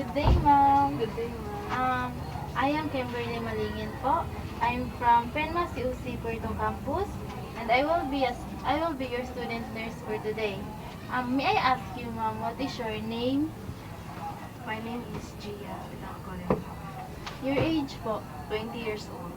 Good day, ma'am. Good day, ma'am. I am Kimberly Malingin po. I'm from Penma CUC Puerto Campus, and I will be your student nurse for today. May I ask you, ma'am, what is your name, My name is Gia Pinangkolen. your age po? 20 years old.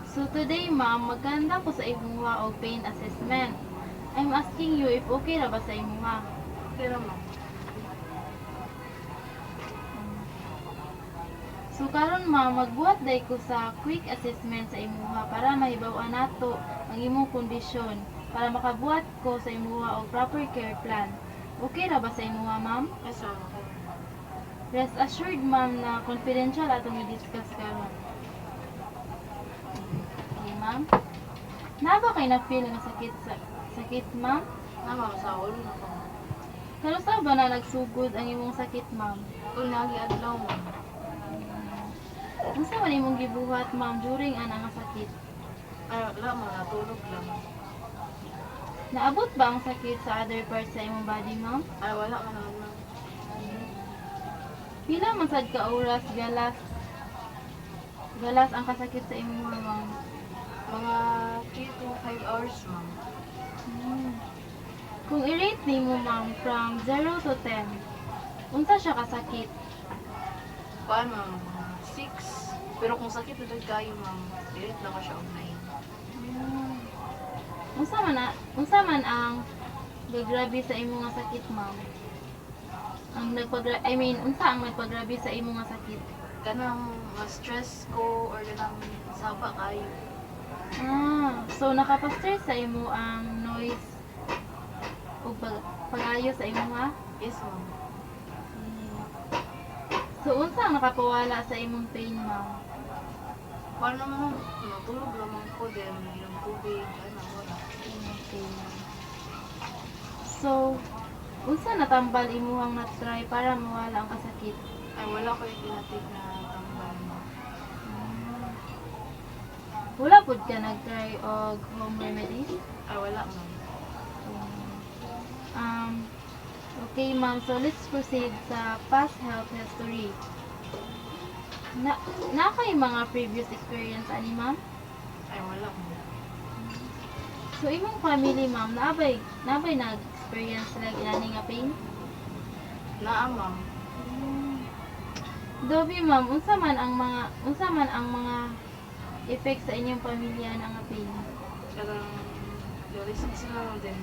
So today, ma'am, magkanda ko sa imuha o pain assessment. I'm asking you if okay na ba sa imuha. Pero ma'am, So karon ma'am, magbuhat day ko sa quick assessment sa imuha para mahibaw-an nato ang imong kondisyon para makabuhat ko sa imuha og proper care plan. Okay ra ba sa imuha, ma'am? yes ma'am. Rest assured, ma'am, na confidential atong i-discuss karon. Okay, ma'am. Na ba kay na-feel nga sakit, ma'am? Na ma'am, sa ulo na po. Pero sa ba na nagsugod ang imong sakit, ma'am? Kung lagi adlaw ma'am, Unsa man imong gibuhat, ma'am, during ana nga sakit? ay wala ma'am, natulog lang. Naabot ba ang sakit sa other parts sa imong body, ma'am? Ay wala man naman ma'am. Pila man sad ka oras galas ang kasakit sa imong ma'am? Mga 3 to 5 hours ma'am. Kung i-rate nimo, ma'am, from 0 to 10, unsa siya kasakit? Kuan ma'am, 6. Pero kung sakit na kayo ma'am, direct lang ko siya og 9. Unsa man ang gagrabe sa imong nga sakit, ma'am? Unsa ang nagpagrabe sa imong nga sakit? Kanang ma-stress ko or kanang saba kayo. So nakapastress sa imo ang noise o pag-ayo sa imo ha? Yes ma'am. So unsa ang nakapawala sa imong pain, ma'am? Kuan naman ma'am, natulog lamang ko din, ilang tubig, ano wala. Okay. So, unsa natambal imuhang na-try para mawala ang kasakit? Ay wala ko yung tinatik na tambal ma'am. Wala pud ka nag-try og home remedies? Ay wala ma'am. Okay, ma'am. So, let's proceed sa past health history. Na kay mga previous experience ani, ma'am? Ay wala ma'am. So, imong family, ma'am, nabay nag-experience sila inani nga pain? Naa ma'am. Dobi, ma'am, unsa man ang mga effects sa inyong pamilya na nga pain? Karang realistic sila lang din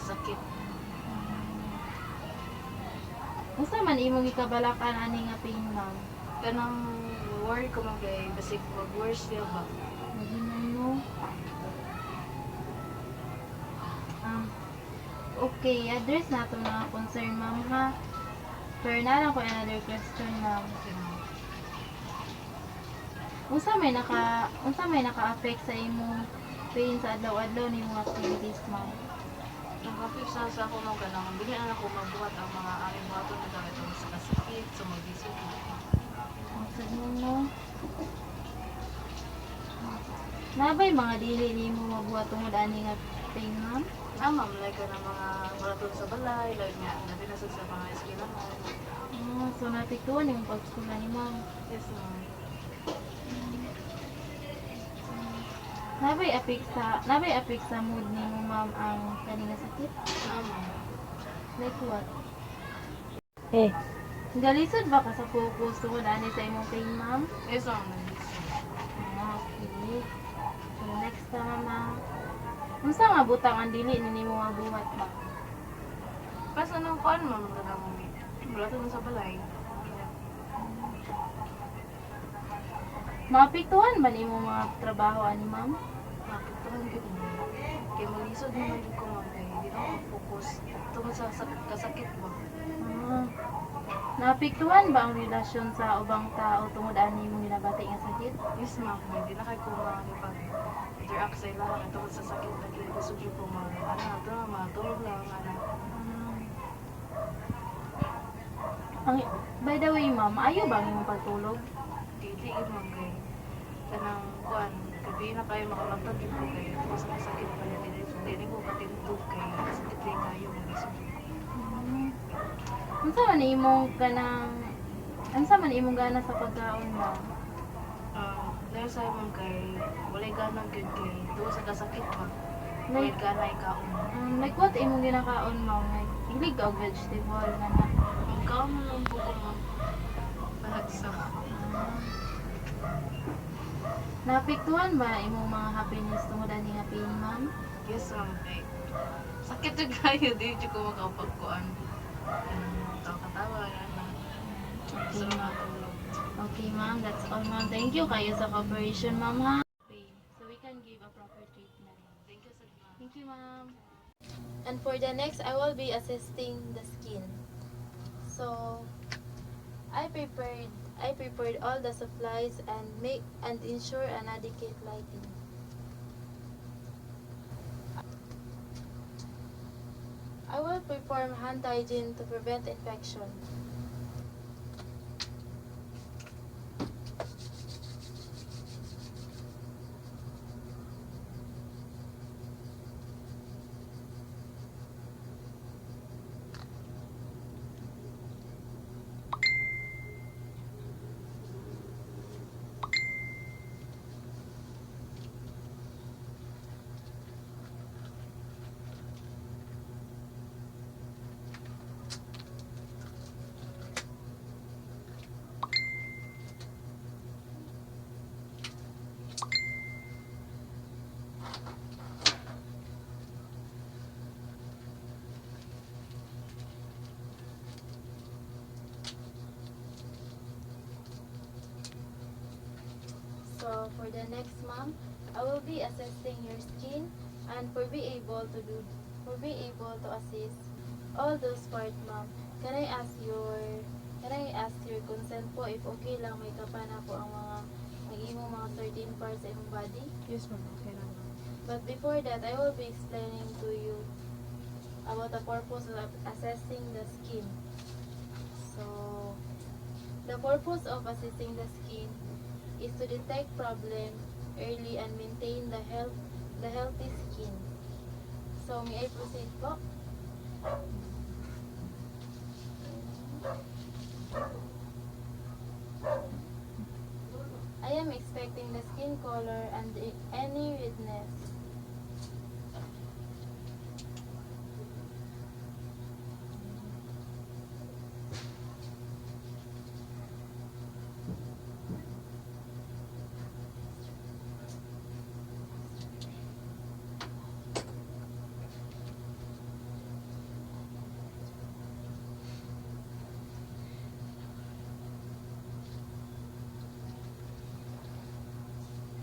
sakit. Unsa man imong gikabalakan ani nga pain, ma'am? Kanang worry ko man kay basic mag-worse siya ba? Maginan mo. Okay, address nato na concern, ma'am, ha? Pero na lang ko another question, ma'am. Unsa may naka-affect sa imong pain sa adlaw-adlaw nimong activities, ma'am? Nakapip sa ako nung kanang bigyan na ako magbuhat ang mga aming buhaton na gamit ang sa kasakit, sa mag-isip. Ang sagmon mo. Nabay mga dili nimo mabuhat tungod ani nga pain, ma'am? Ma'am, like ka ng mga maraton sa balay, like nga, natin na sa mga eskwelahan. So napiktuan yung pag-skula ni ma'am. Yes ma'am. Nabay apik sa mood nimo, ma'am, ang kanina sakit? Ma'am. Like what? Eh, Galisod ba ka sa focus tungod ani sa imong pain, ma'am? Yes ma'am. Okay. So next ma'am. Unsa nga butang ang dili nimo mabuhat, ma'am? Pas anong kuan ma'am, kanang maraton sa balay. Maapektuhan ba nimo mga trabaho ani, ma'am? Nakapagtahan yun ma'am. Kaya malisod naman yun ko ma'am, kaya hindi na ako focus tungkol sa kasakit mo. Naapektuhan ba ang relasyon sa ubang tao tungod ani mo ginabati nga sakit? Yes ma'am, hindi na kayo interact sa ilahan tungkol sa sakit na kaya gusto ko po matulog lang, By the way, ma'am, ayaw ba ang imong pagtulog? Dili yun ma'am kay kanang kuan, gabi na kayo makamagtag yun po kayo tungkol sa sakit pa niya, hindi ko katintog kay sakit rin kayo mag-isip. Unsa man imong kanang Ano sa man imong gana sa pagkaon ma'am? Dahil sa ma'am kay walay ganang gyud kay duwa sa kasakit pa. Walay Like, gana ikaon. like what imong ginakaon ma'am? Like, hilig ka og vegetable na na. Ang kaon mo lang po ko ma'am. Lahat sa Naapektuhan ba imong mga happiness tungod ani nga pain ma'am? yes ma'am kay sakit jud kayo di jud ko makapagkuan. Tawa-tawa yan na. Okay Sa ma'am. mga tulog. Okay ma'am, that's all ma'am. Thank you kayo sa cooperation ma'am ha. So we can give a proper treatment. Thank you sa ma'am. Thank you ma'am. And for the next, I will be assisting the skin. So I prepared all the supplies and ensure an adequate lighting. I will perform hand hygiene to prevent infection. So for the next ma'am, I will be assessing your skin and for be able to assist all those parts ma'am. Can I ask your consent po if okay lang may kapana po ang mga certain parts sa imong body? Yes ma'am, okay lang ma'am. But before that, I will be explaining to you about the purpose of assessing the skin. So, the purpose of assessing the skin is to detect problem early and maintain the healthy skin. So, may I proceed po? I am expecting the skin color and any redness.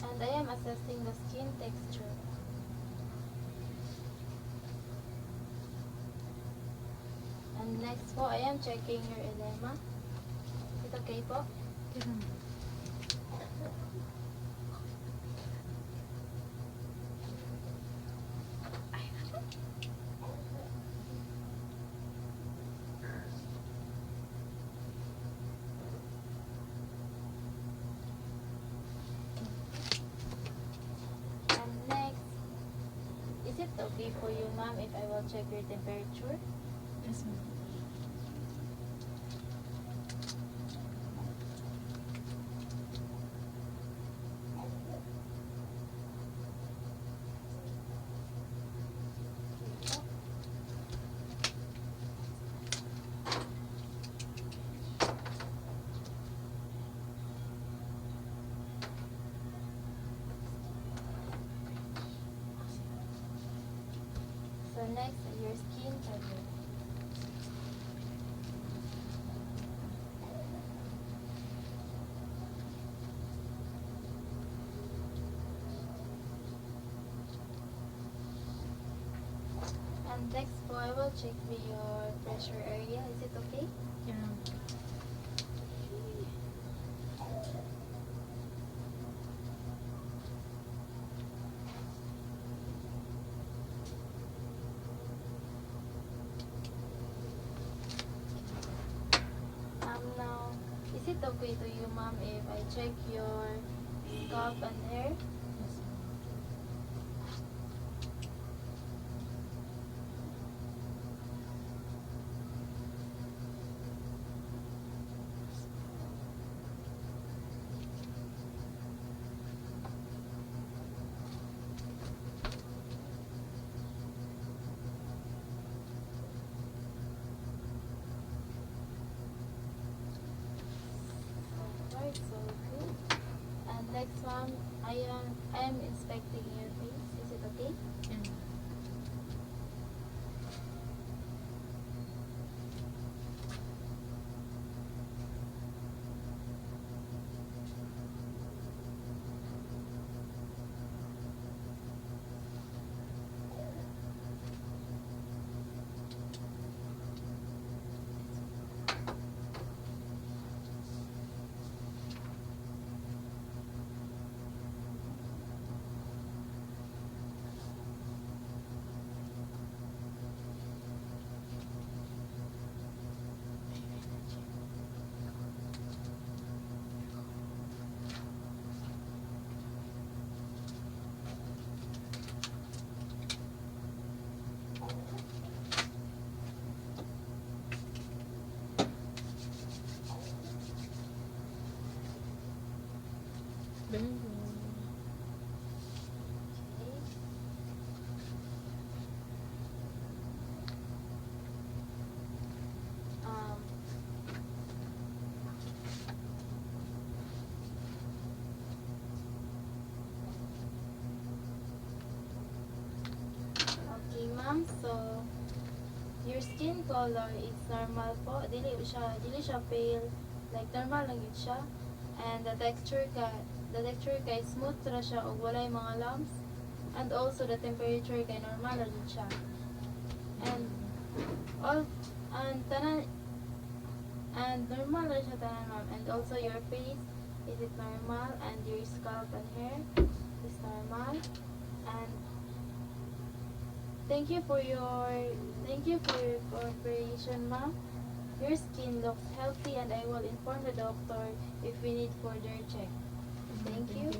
And I am assessing the skin texture. And next po, I am checking your edema. Is it okay po? And next, is it okay for you ma'am if I will check your temperature? Yes ma'am. So next, your skin color. And next po, I will check your pressure area. Is it okay? Yeah. Now, is it okay to you ma'am if I check your scalp and hair? Next one, I am inspecting your face. Is it okay? Um, okay, ma'am. So, your skin color is normal po. Dili siya pale. Like normal lang yun siya. And the texture kay smooth ra siya ug walay mga lumps. And also the temperature kay normal ra jud siya. And all and normal ra siya tanan, ma'am. And also your face, is it normal? And your scalp and hair is normal. And thank you for your cooperation, ma'am. Your skin looks healthy, and I will inform the doctor if we need further check. Thank you.